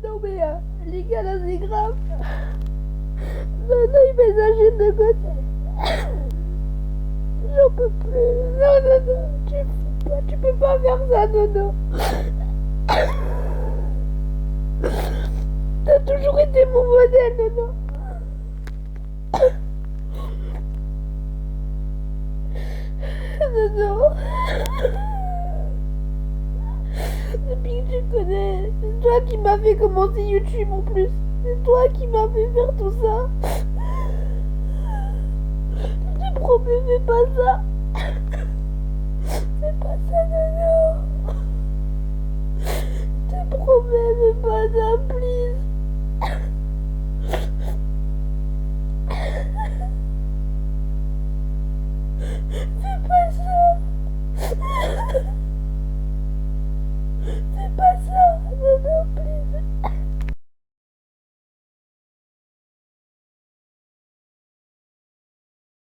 Non mais les gars là c'est grave. Non, non, il met sa chaîne de côté. J'en peux plus. Non, non, non. Tu peux pas faire ça, Nono. T'as toujours été mon modèle, Nono. Nono. Depuis que tu connais, c'est toi qui m'as fait commencer YouTube en plus. C'est toi qui m'as fait faire tout ça. Je te promets, fais pas ça. Fais pas ça, Nono. Je te promets, fais pas ça, please.